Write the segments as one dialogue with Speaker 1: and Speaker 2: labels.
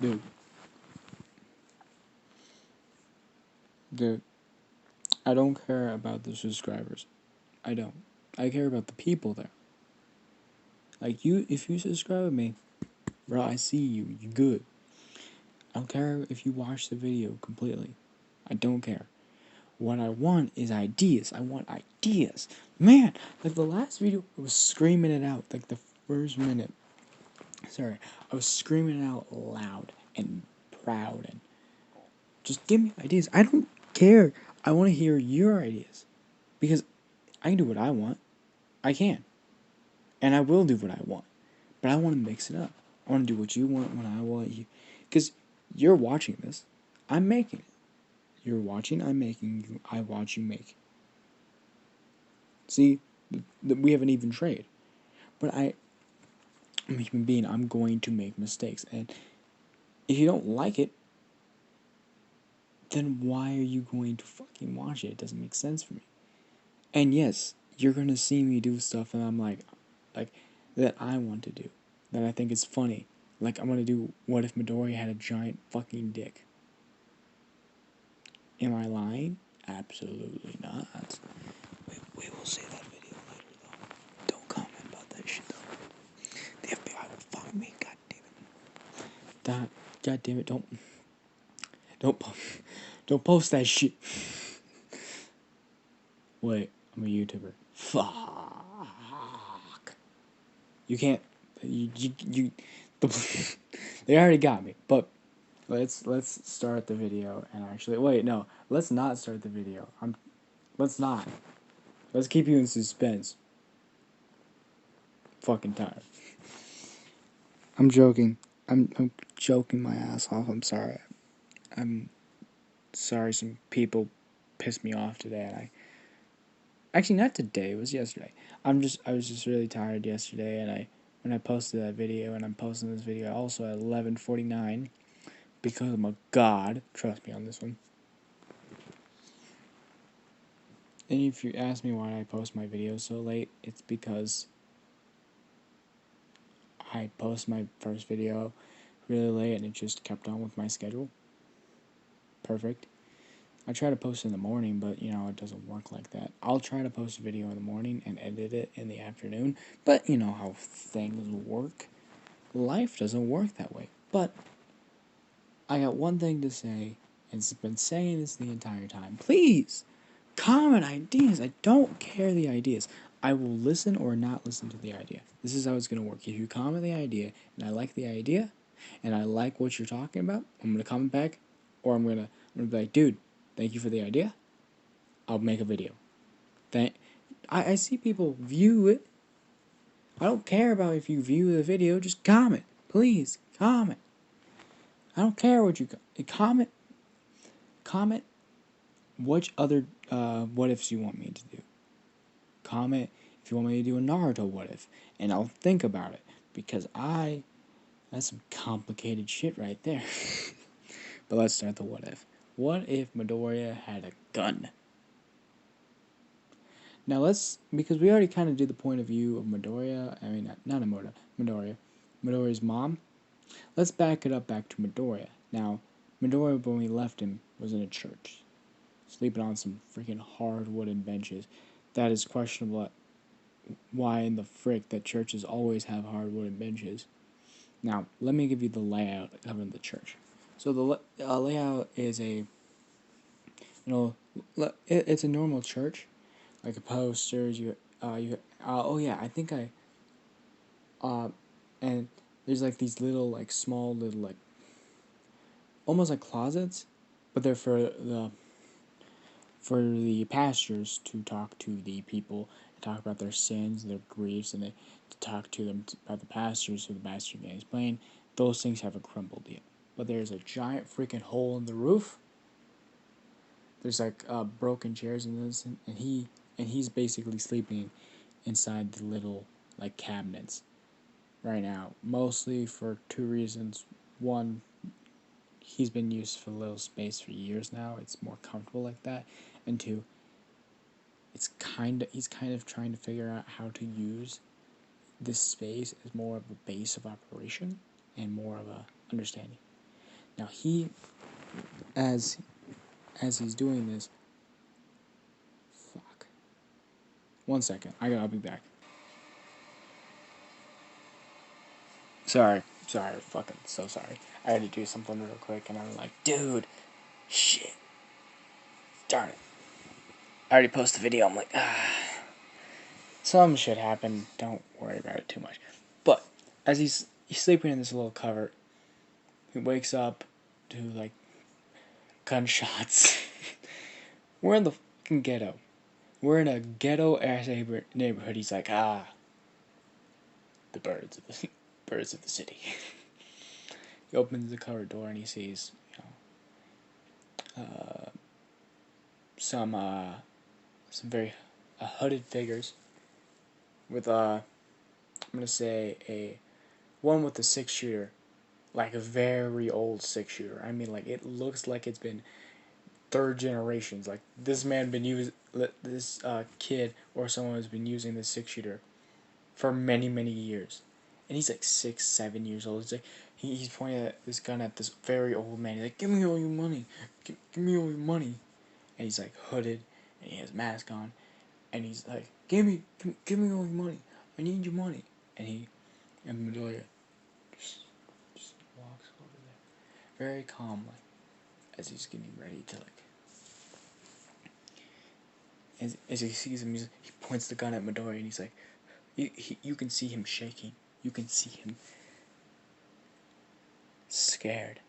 Speaker 1: dude, dude, I don't care about the subscribers. I don't. I care about the people there. Like you, if you subscribe to me, bro, I see you. You good. I don't care if you watch the video completely. I don't care. What I want is ideas. I want ideas. Man, like the last video, I was screaming it out. Like the first minute. Sorry, I was screaming it out loud and proud and just give me ideas. I don't care. I want to hear your ideas because I can do what I want. I can. And I will do what I want. But I want to mix it up. I want to do what you want when I want you. Because you're watching this. I'm making it. You're watching, I'm making, I watch you make. See, we have an even trade. But I'm a human being. I'm going to make mistakes. And if you don't like it, then why are you going to fucking watch it? It doesn't make sense for me. And yes, you're going to see me do stuff and I'm like, that I want to do. That I think is funny. Like, I'm going to do, what if Midoriya had a giant fucking dick? Am I lying? Absolutely not. We will see that video later, though. Don't comment about that shit, though. The FBI will fuck me, god damn it. God damn it, don't post that shit. Wait, I'm a YouTuber. Fuck. You can't, they already got me, but let's start the video and actually, wait, no, let's not start the video. Let's not. Let's keep you in suspense. Fucking tired. I'm joking. I'm joking my ass off. I'm sorry. I'm sorry some people pissed me off today and actually not today, it was yesterday. I was just really tired yesterday and when I posted that video and I'm posting this video also at 11:49 because I'm a god. Trust me on this one. And if you ask me why I post my videos so late, it's because I post my first video really late and it just kept on with my schedule. Perfect. I try to post in the morning, but it doesn't work like that. I'll try to post a video in the morning and edit it in the afternoon, but you know how things work. Life doesn't work that way. But I got one thing to say, and it's been saying this the entire time. Please, comment ideas. I don't care the ideas. I will listen or not listen to the idea. This is how it's going to work. If you comment the idea, and I like the idea, and I like what you're talking about, I'm going to comment back, or I'm going to be like, dude, thank you for the idea. I'll make a video. I see people view it. I don't care about if you view the video. Just comment. Please, comment. I don't care what you comment. Comment which other what ifs you want me to do. Comment if you want me to do a Naruto what if. And I'll think about it. Because that's some complicated shit right there. But let's start the what if. What if Midoriya had a gun? Now because we already kind of did the point of view of Midoriya, I mean, not Midoriya. Midoriya's mom. Let's back it up back to Midoriya. Now, Midoriya, when we left him, was in a church. Sleeping on some freaking hard wooden benches. That is questionable why in the frick that churches always have hard wooden benches. Now, let me give you the layout of the church. So the layout is it's a normal church, like a posters. Oh yeah, I think and there's like these little like small little like almost like closets, but they're for the pastors to talk to the people, to talk about their sins, their griefs, and to talk to them about the pastors so the pastor can explain. Those things haven't crumbled yet. But there's a giant freaking hole in the roof. There's like broken chairs in this, and he's basically sleeping inside the little like cabinets right now, mostly for two reasons. One, he's been used for a little space for years now. It's more comfortable like that. And two, he's kind of trying to figure out how to use this space as more of a base of operation and more of a understanding. Now he, as he's doing this, fuck. 1 second, I'll be back. Sorry, fucking so sorry. I had to do something real quick, and I'm like, dude, shit, darn it. I already posted the video. I'm like, some shit happened. Don't worry about it too much. But as he's sleeping in this little covert, he wakes up to like gunshots. We're in the fucking ghetto. We're in a ghetto ass neighborhood. He's like, the birds of the birds of the city. He opens the cupboard door and he sees, some very hooded figures with I'm gonna say a one with a 6-shooter, like a very old 6-shooter. I mean, like it looks like it's been third generations. Like this man been this kid or someone has been using this 6-shooter for many years, and he's like 6, 7 years old. He's like he's pointing at this gun at this very old man. He's like, "Give me all your money, give me all your money," and he's like hooded and he has a mask on, and he's like, give me all your money. I need your money." And Medoya just walks over there very calmly as he's getting ready to like. As he sees him, he points the gun at Midori and he's like, you can see him shaking. You can see him scared.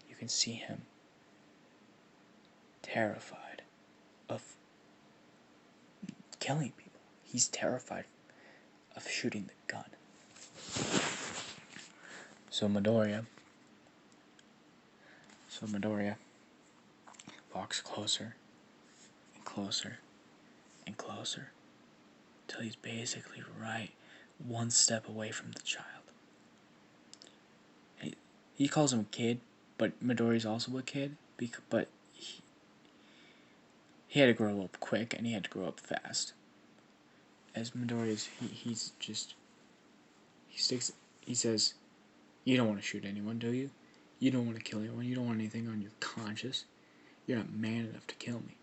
Speaker 1: You can see him terrified of killing people. He's terrified of shooting the gun. So Midoriya walks closer and closer and closer till he's basically right one step away from the child. He calls him a kid, but Midori's also a kid, but he had to grow up quick and he had to grow up fast. As Midori's, he says, "You don't want to shoot anyone, do you? You don't want to kill anyone. You don't want anything on your conscience. You're not man enough to kill me."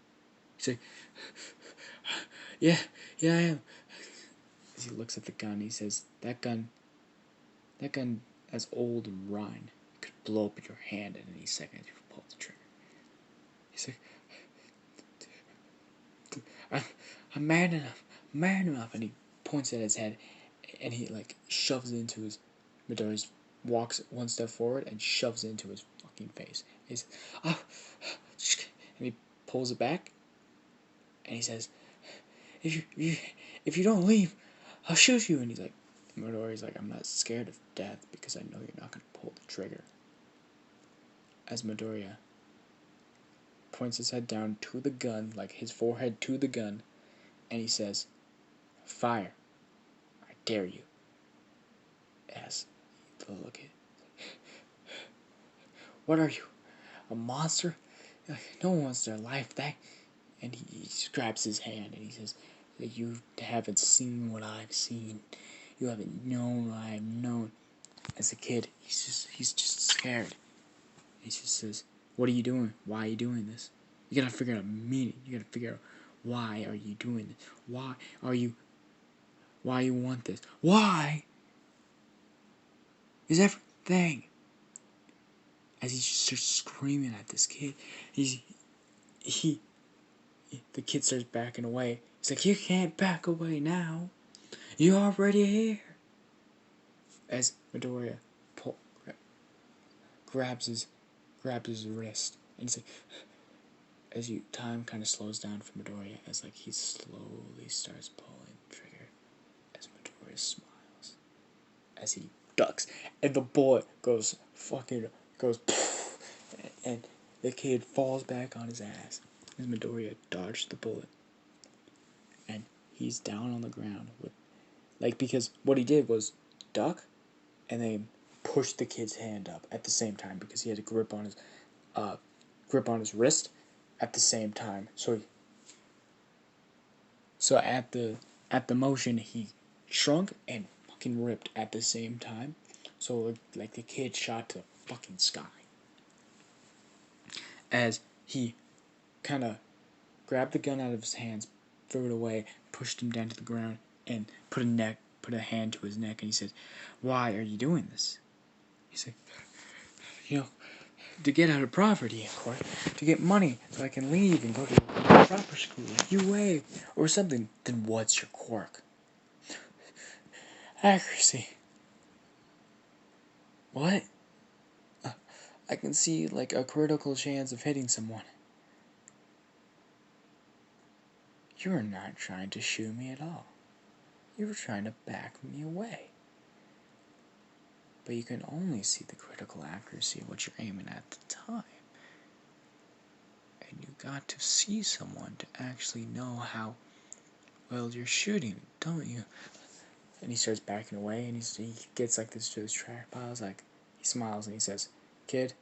Speaker 1: He's like, yeah, I am. As he looks at the gun, he says, that gun as old and rotten, could blow up your hand in any second if you pull the trigger. He's like, I'm man enough, and he points at his head, and he like shoves it into his. Midori's walks one step forward and shoves it into his fucking face. He's, and he pulls it back, and he says, if you don't leave, I'll shoot you. And he's like, Midori's like, I'm not scared of death because I know you're not gonna pull the trigger. As Midoriya points his head down to the gun, like his forehead to the gun, and he says, "Fire! I dare you." As the look at, what are you, a monster? No one wants their life back. And he grabs his hand and he says, "You haven't seen what I've seen. You haven't known what I've known." As a kid, he's just scared. He just says, "What are you doing? Why are you doing this? You gotta figure out a meaning. You gotta figure out why are you doing this? Why you want this? Why is everything?" As he just starts screaming at this kid, the kid starts backing away. He's like, "You can't back away now. You're already here." As Midoriya grabs his wrist, and he's like, time kind of slows down for Midoriya as like he slowly starts pulling the trigger. As Midoriya smiles, as he ducks, and the bullet goes, and the kid falls back on his ass. As Midoriya dodged the bullet, and he's down on the ground with, because what he did was duck, and then pushed the kid's hand up at the same time because he had a grip on his wrist at the same time. So at the motion he shrunk and fucking ripped at the same time. So like the kid shot to the fucking sky. as he kind of grabbed the gun out of his hands, threw it away, pushed him down to the ground, and put a hand to his neck, and he said, "Why are you doing this?" He's like, to get out of poverty, of course, to get money so I can leave and go to a proper school like UA or something. Then what's your quirk? Accuracy. What? I can see like a critical chance of hitting someone. You were not trying to shoot me at all. You were trying to back me away. But you can only see the critical accuracy of what you're aiming at the time. And you got to see someone to actually know how well you're shooting, don't you? And he starts backing away, and he gets like this to his trash piles. Like, he smiles and he says, "Kid,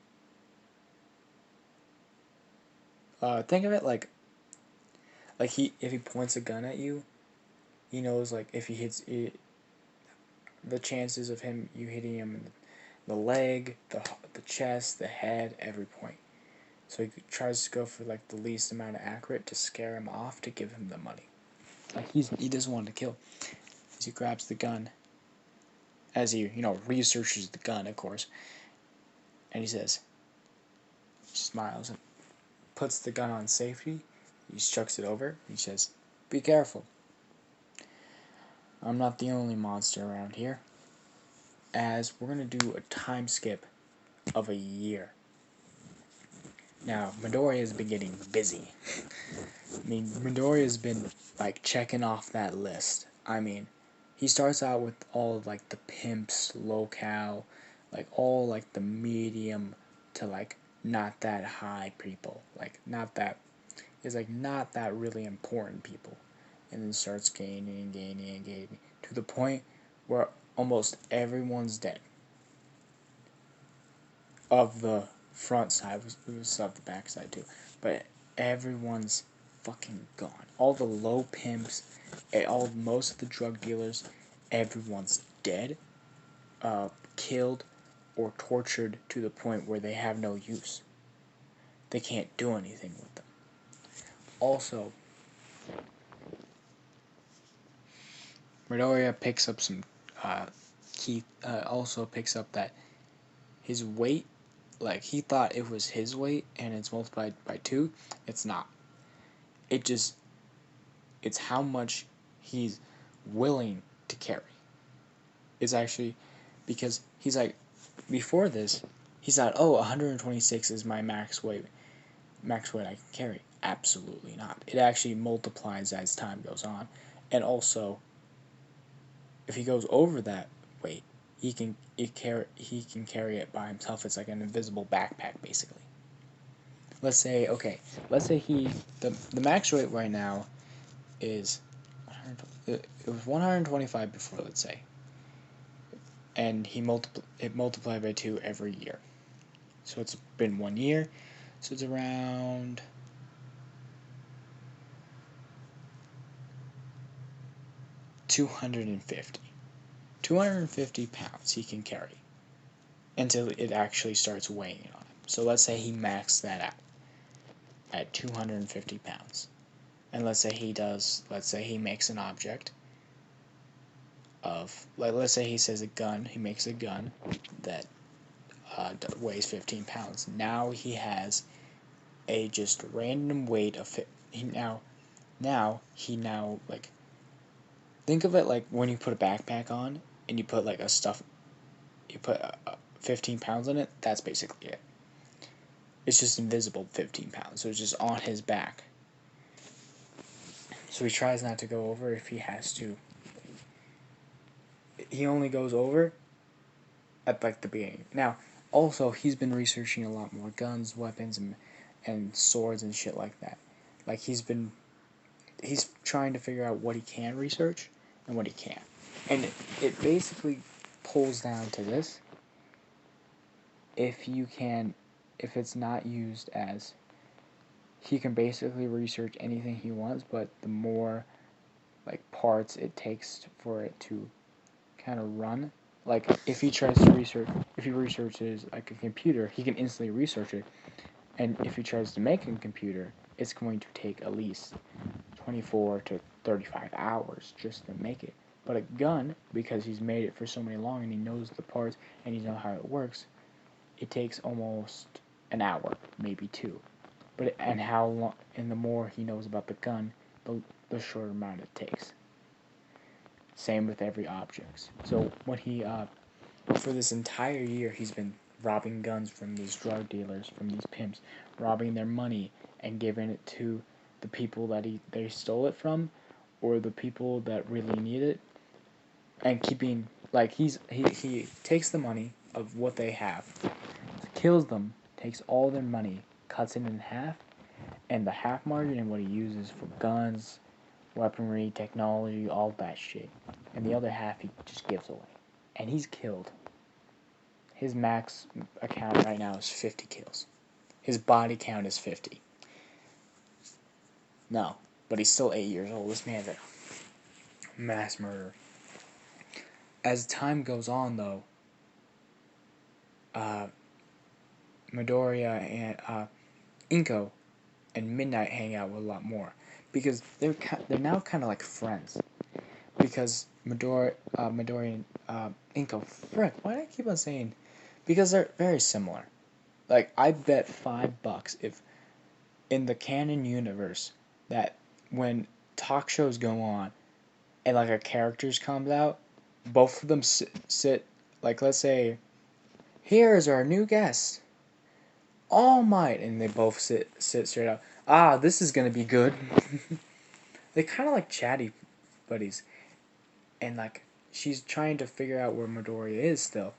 Speaker 1: think of it like if he points a gun at you, he knows like if he hits it, the chances of you hitting him in the leg, the chest, the head, every point. So he tries to go for like the least amount of accurate to scare him off to give him the money. Like he doesn't want to kill. As he grabs the gun, as he researches the gun, of course, and he smiles and puts the gun on safety. He chucks it over. He says, "Be careful. I'm not the only monster around here. As we're gonna do a time skip of a year." Now, Midoriya has been getting busy. I mean, Midoriya has been like checking off that list. I mean, he starts out with all of like the pimps, locale, like all like the medium to like not that high people, like not that really important people, and then starts gaining and gaining and gaining to the point where almost everyone's dead. Of the front side, we still have the back side too, but everyone's fucking gone. All the low pimps, most of the drug dealers, everyone's dead, killed, or tortured to the point where they have no use. They can't do anything with them. Also, Midoriya picks up some. Keith also picks up that his weight, like he thought it was his weight and it's multiplied by 2. It's not. It's how much he's willing to carry. It's actually because he's like, before this, he thought, 126 is my max weight I can carry. Absolutely not. It actually multiplies as time goes on, and also, if he goes over that weight, he can carry it by himself. It's like an invisible backpack, basically. Let's say the max weight right now is it was 125 before, let's say, and it multiplied by 2 every year. So it's been 1 year, so it's around 250 pounds he can carry until it actually starts weighing on him. So let's say he maxed that out at 250 pounds. And let's say he makes an object of, like, let's say he makes a gun that weighs 15 pounds. Now he has a just random weight of like, think of it like when you put a backpack on and you put like you put 15 pounds on it. That's basically it. It's just invisible 15 pounds, so it's just on his back. So he tries not to go over if he has to. He only goes over at like the beginning. Now, also, he's been researching a lot more guns, weapons, and swords and shit like that. Like he's trying to figure out what he can research and what he can't. And it basically pulls down to this. If it's not used as, he can basically research anything he wants, but the more like parts it takes for it to kind of run. Like if he researches like a computer, he can instantly research it, And if he tries to make a computer, it's going to take at least 24 to 35 hours just to make it. But a gun, because he's made it for so many long and he knows the parts and he knows how it works, it takes almost an hour, maybe two. But and how long? And the more he knows about the gun, the shorter amount it takes. Same with every object. So when he for this entire year, he's been robbing guns from these drug dealers, from these pimps, robbing their money and giving it to the people that they stole it from, or the people that really need it, and keeping like he takes the money of what they have, kills them, takes all their money, cuts it in half, and the half margin and what he uses for guns, weaponry, technology, all that shit, and the other half he just gives away, and he's killed. His max account right now is 50 kills. His body count is 50. No, but he's still 8 years old. This man's a mass murderer. As time goes on, though, Midoriya and Inko and Midnight hang out a lot more because they're now kind of like friends. Because Midoriya and Inko, frick, why do I keep on saying? Because they're very similar. Like, I bet $5 if in the canon universe that when talk shows go on and like a characters comes out, both of them sit like, let's say, here's our new guest, All Might, and they both sit straight up. Ah, this is gonna be good. They kind of like chatty buddies, and like she's trying to figure out where Midoriya is still.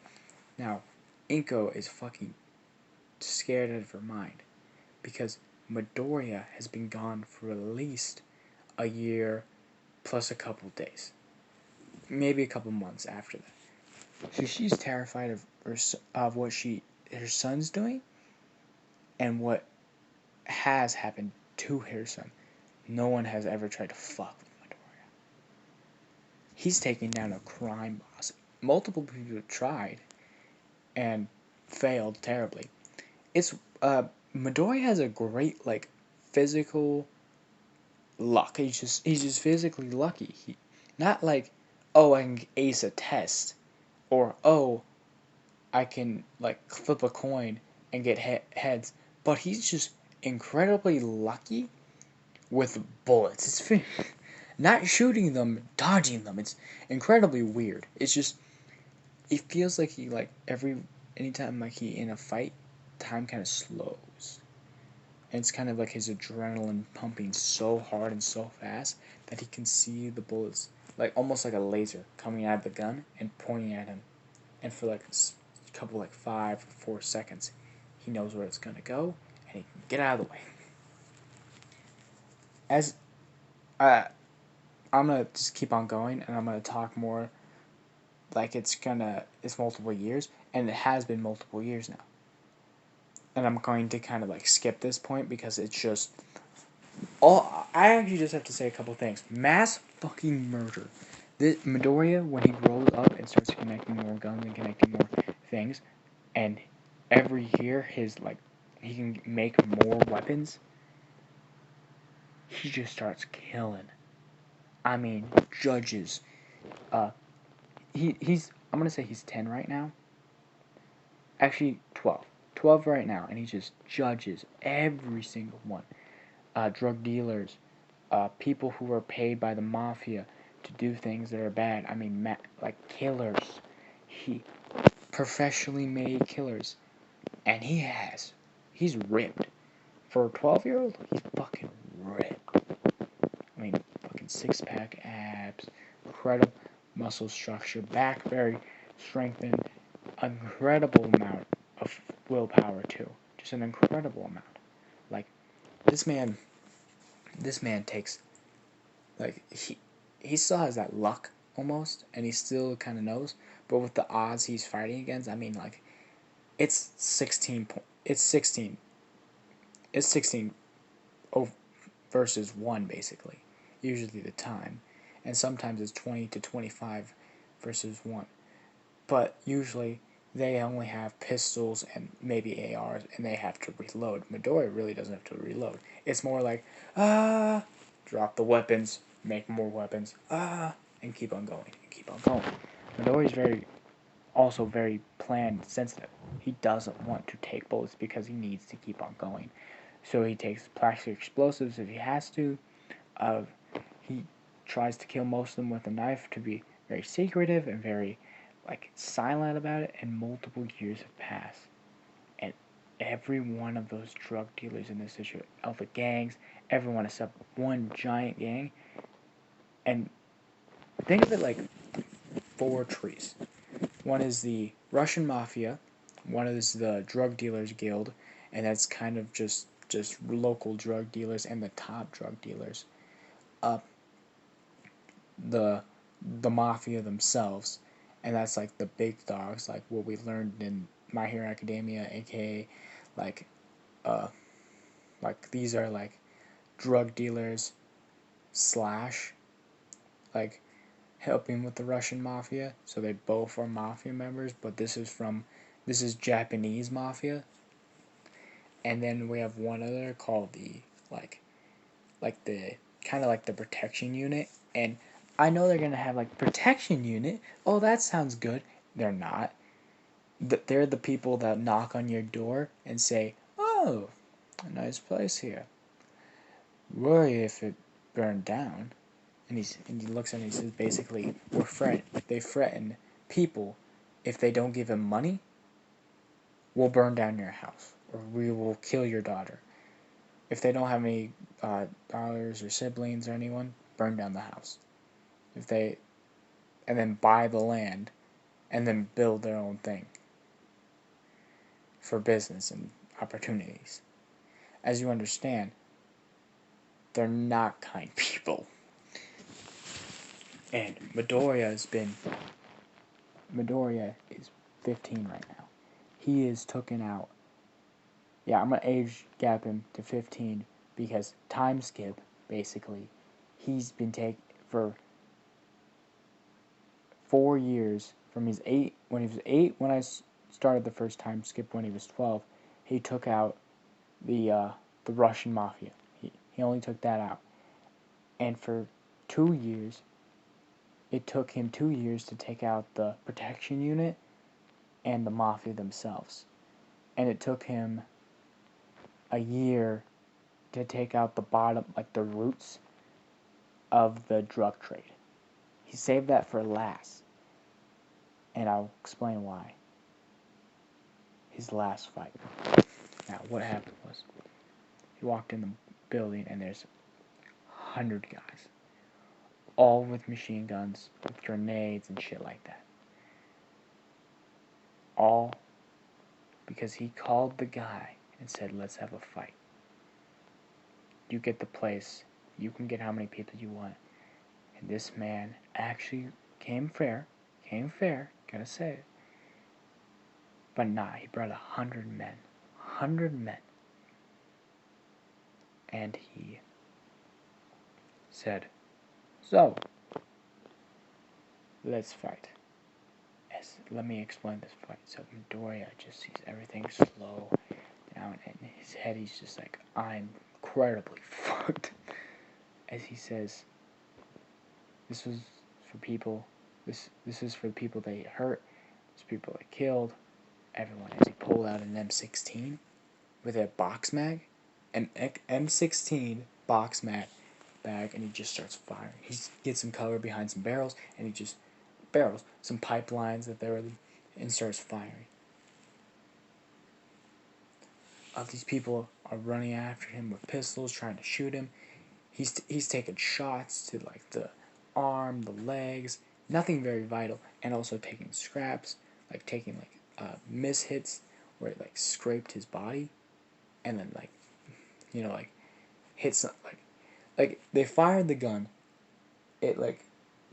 Speaker 1: Now, Inko is fucking scared out of her mind because Midoriya has been gone for at least a year plus a couple days, maybe a couple months after that. So she's terrified of what her son's doing and what has happened to her son. No one has ever tried to fuck with Midoriya. He's taking down a crime boss. Multiple people have tried and failed terribly. It's Midoriya has a great like physical luck. He's just physically lucky. He not like, oh, I can ace a test, or oh, I can like flip a coin and get heads. But he's just incredibly lucky with bullets. It's not shooting them, dodging them. It's incredibly weird. It's just it feels like he like anytime like he in a fight, time kind of slows. And it's kind of like his adrenaline pumping so hard and so fast that he can see the bullets, like almost like a laser coming out of the gun and pointing at him. And for like a couple, like 5 or 4 seconds, he knows where it's gonna go and he can get out of the way. As I'm gonna just keep on going and I'm gonna talk more like it's multiple years, and it has been multiple years now. And I'm going to kind of like skip this point because it's just all I actually just have to say a couple things. Mass fucking murder. This Midoriya, when he grows up and starts connecting more guns and connecting more things, and every year he can make more weapons. He just starts killing. I mean, judges. I'm gonna say he's 10 right now. Actually, 12. 12 right now, and he just judges every single one. Drug dealers, people who are paid by the mafia to do things that are bad. I mean, like killers. He professionally made killers, and he's ripped. For a 12-year-old, he's fucking ripped. I mean, fucking 6-pack abs, incredible muscle structure, back very strengthened, incredible amount of willpower too. Just an incredible amount. Like this man takes like he still has that luck almost, and he still kind of knows. But with the odds he's fighting against, I mean, like it's 16. It's 16. It's 16 versus 1 basically. Usually the time, and sometimes it's 20 to 25 versus 1. But usually they only have pistols and maybe ARs, and they have to reload. Midoriya really doesn't have to reload. It's more like, drop the weapons, make more weapons, and keep on going, and keep on going. Midoriya's also very plan sensitive. He doesn't want to take bullets because he needs to keep on going. So he takes plastic explosives if he has to. He tries to kill most of them with a knife to be very secretive and very silent about it, and multiple years have passed. And every one of those drug dealers in this situation, all the gangs, everyone except one giant gang, and think of it like 4 trees. One is the Russian mafia, one is the drug dealers guild, and that's kind of just local drug dealers and the top drug dealers. Up the mafia themselves, and that's like the big dogs, like what we learned in My Hero Academia, aka like uh these are like drug dealers slash like helping with the Russian mafia, so they both are mafia members, but this is Japanese mafia. And then we have one other called the like the kind of like the protection unit. And I know they're gonna have like protection unit. Oh, that sounds good. They're not. They're the people that knock on your door and say, "Oh, a nice place here. Worry if it burned down." And he looks at it and he says, basically, they threaten people if they don't give him money. We'll burn down your house, or we will kill your daughter. If they don't have any daughters or siblings or anyone, burn down the house. If they, and then buy the land, and then build their own thing for business and opportunities. As you understand, they're not kind people. And Midoriya is 15 right now. He is taken out. Yeah, I'm gonna age gap him to 15 because time skip, basically. He's been taken for 4 years from his 8 when he was 8 when I started the first time skip. When he was 12, he took out the Russian mafia. He only took that out, and for 2 years, it took him 2 years to take out the protection unit and the mafia themselves, and it took him a year to take out the bottom, like the roots of the drug trade. He saved that for last, and I'll explain why. His last fight. Now, what happened was, he walked in the building, and there's 100 guys, all with machine guns, with grenades and shit like that. All because he called the guy and said, "Let's have a fight. You get the place. You can get how many people you want." And this man actually came fair, gotta say it. But nah, he brought 100 men. 100 men. And he said, "So, let's fight." Let me explain this fight. So Midoriya just sees everything slow down, and in his head he's just like, "I'm incredibly fucked." As he says, "This was for people. This is for the people they hurt. This people they killed. Everyone." As he pulled out an M16 with a box mag, an M16 box mag bag, and he just starts firing. He gets some cover behind some barrels, and he just some pipelines that they were, and starts firing. These people are running after him with pistols, trying to shoot him. He's taking shots to like the arm, the legs, nothing very vital, and also taking scraps, like taking miss hits where it like scraped his body, and then like hits like they fired the gun, it like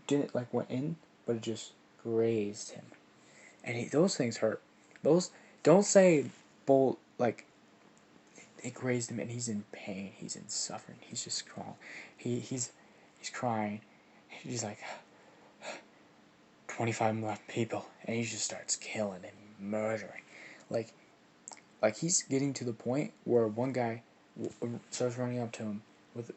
Speaker 1: didn't like went in, but it just grazed him, and those things hurt. Those don't say bull like it grazed him, and he's in pain. He's in suffering. He's just crying. He's crying. He's like 25 left people, and he just starts killing him murdering. Like, he's getting to the point where one guy starts running up to him with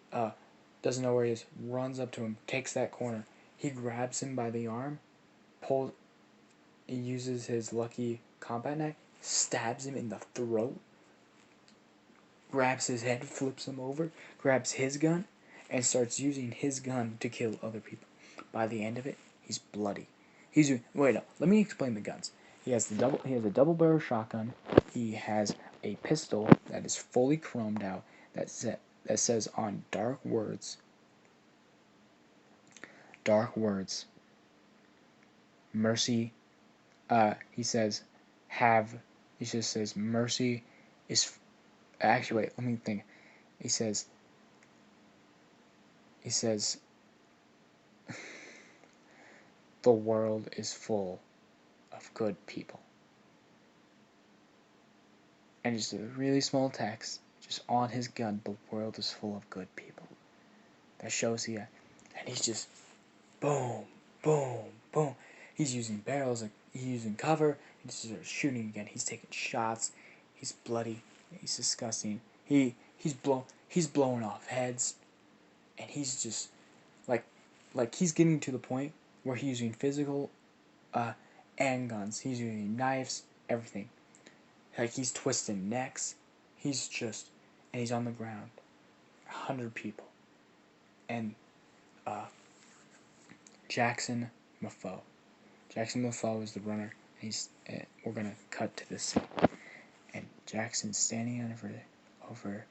Speaker 1: doesn't know where he is, runs up to him, takes that corner. He grabs him by the arm, pulls, he uses his lucky combat knife, stabs him in the throat, grabs his head, flips him over, grabs his gun, and starts using his gun to kill other people. By the end of it, he's bloody. Wait, no, let me explain the guns. He has a double barrel shotgun. He has a pistol that is fully chromed out that says on dark words, mercy. He says, he just says mercy is. Actually, wait. Let me think. He says. The world is full of good people. And just a really small text, just on his gun, the world is full of good people. That shows you, and he's just, boom, boom, boom. He's using barrels, he's using cover, he's just shooting again. He's taking shots, he's bloody, he's disgusting. He's blowing off heads, and he's just, like he's getting to the point where he's using physical, and guns. He's using knives, everything. Like, he's twisting necks. And he's on the ground. 100 people. And, Jackson Mafo. Jackson Mafo is the runner. And we're gonna cut to this scene. And Jackson's standing over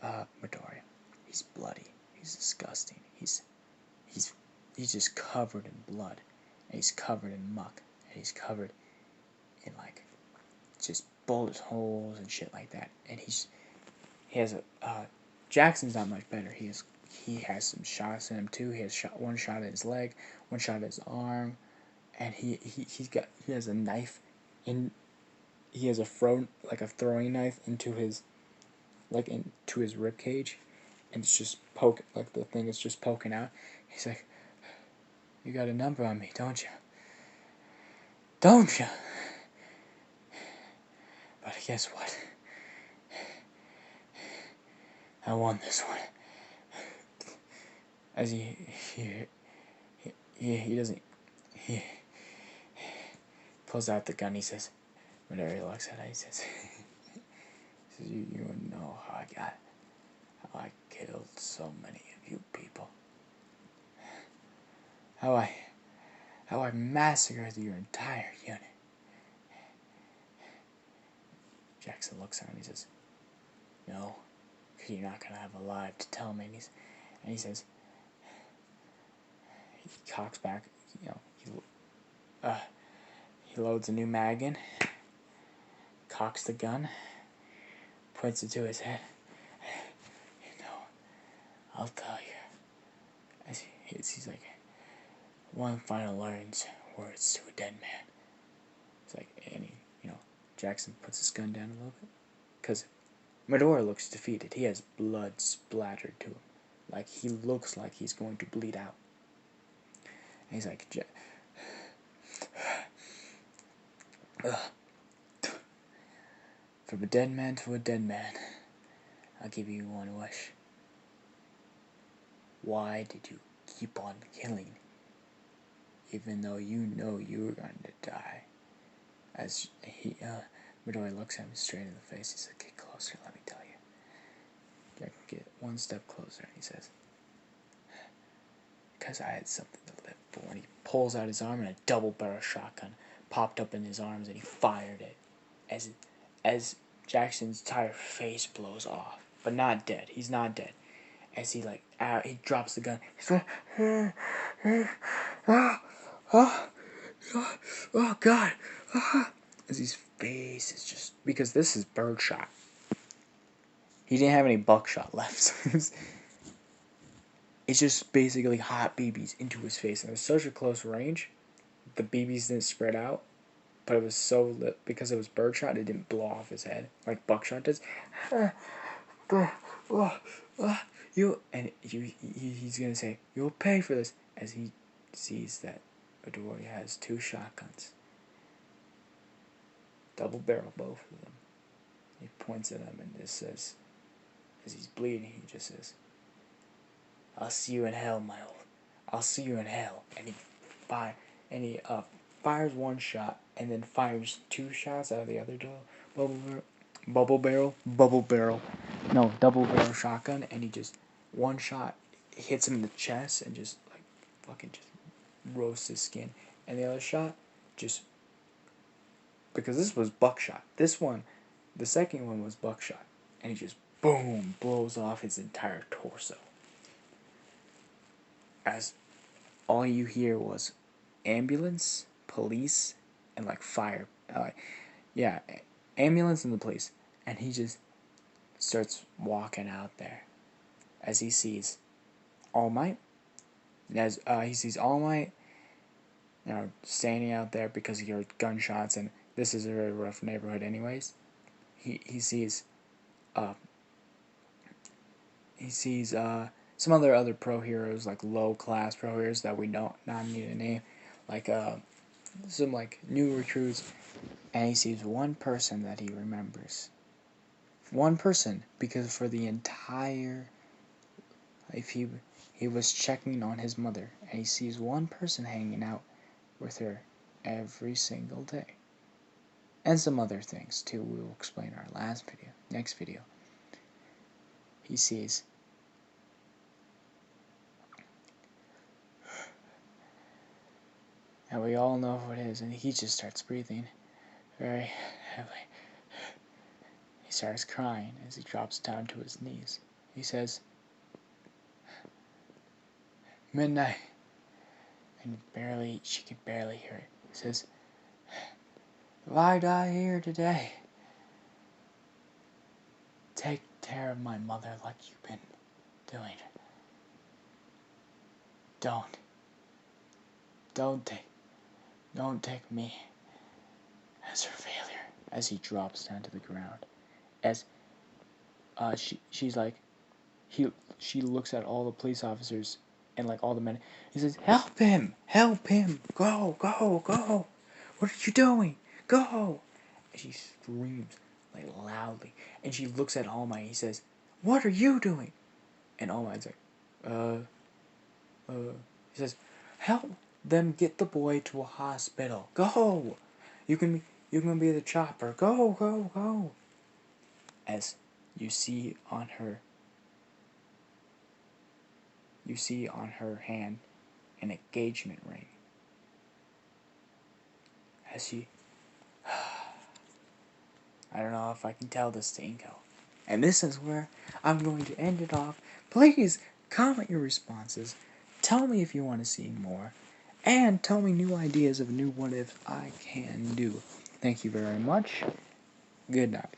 Speaker 1: Midoriya. He's bloody. He's disgusting. He's just covered in blood. And he's covered in muck. And he's covered in, like, just bullet holes and shit like that. And he has Jackson's not much better. He has some shots in him too. He has one shot at his leg, one shot at his arm, and he has a knife he has a throwing knife into his rib cage, and it's just the thing is just poking out. He's like, "You got a number on me, don't you? Don't you?" But guess what? I won this one. As he doesn't, he pulls out the gun. He says, Midoriya looks at it. He says, "You wouldn't know how I killed so many of you people. How I massacred your entire unit." Jackson looks at him and he says, "No, because you're not going to have a live to tell me." And he says, he cocks back, he loads a new mag in, cocks the gun, points it to his head. I'll tell you. He's like, one final words to a dead man. It's like, and Jackson puts his gun down a little bit. Because Midoriya looks defeated. He has blood splattered to him. Like, he looks like he's going to bleed out. And he's like, from a dead man to a dead man, I'll give you one wish. Why did you keep on killing, even though you know you were going to die? As Midoriya looks at him straight in the face, he says, "Get closer, let me tell you." Jack get one step closer, and he says, "Because I had something to live for." And he pulls out his arm, and a double-barrel shotgun popped up in his arms, and he fired it. As Jackson's entire face blows off, but not dead. He's not dead. As he he drops the gun. He's like, "Oh God!" As his face is just, because this is birdshot. He didn't have any buckshot left. So it's just basically hot BBs into his face, and it was such a close range. The BBs didn't spread out, but it was so lit because it was birdshot. It didn't blow off his head like buckshot does. He's gonna say, "You'll pay for this," as he sees that Midoriya has 2 shotguns. double barrel, both of them. He points at him and just says, as he's bleeding, he just says, "I'll see you in hell, my old. I'll see you in hell." And he fires one shot and then fires two shots out of the other double barrel, no, double barrel shotgun, and he just one shot hits him in the chest and just like fucking just roasts his skin, and the other shot just because this was buckshot. This one, the second one was buckshot, and he just boom blows off his entire torso. As all you hear was ambulance, police, and like fire. Yeah, ambulance and the police, and he just starts walking out there as he sees All Might. As he sees All Might, standing out there because he heard gunshots, and this is a very rough neighborhood, anyways. He sees some other pro heroes, like low class pro heroes that we don't not need to name, like some like new recruits, and he sees one person that he remembers. One person, because for the entire life he was checking on his mother, and he sees one person hanging out with her every single day. And some other things too, we will explain in our next video. He sees and we all know who it is, and he just starts breathing very heavily. He starts crying as he drops down to his knees. He says, "Midnight," and she could barely hear it. He says, "If I die here today, take care of my mother like you've been doing. Don't take me as her failure." As he drops down to the ground, as she's like, she looks at all the police officers and like all the men. He says, help him, go, what are you doing, go!" And she screams like loudly, and she looks at All Might. He says, "What are you doing?" And All Might's like, he says, "Help them get the boy to a hospital. Go! You can be the chopper. Go!" As you see on her hand an engagement ring. As she, I don't know if I can tell this to Inko. And this is where I'm going to end it off. Please comment your responses. Tell me if you want to see more. And tell me new ideas of new what ifs I can do. Thank you very much. Good night.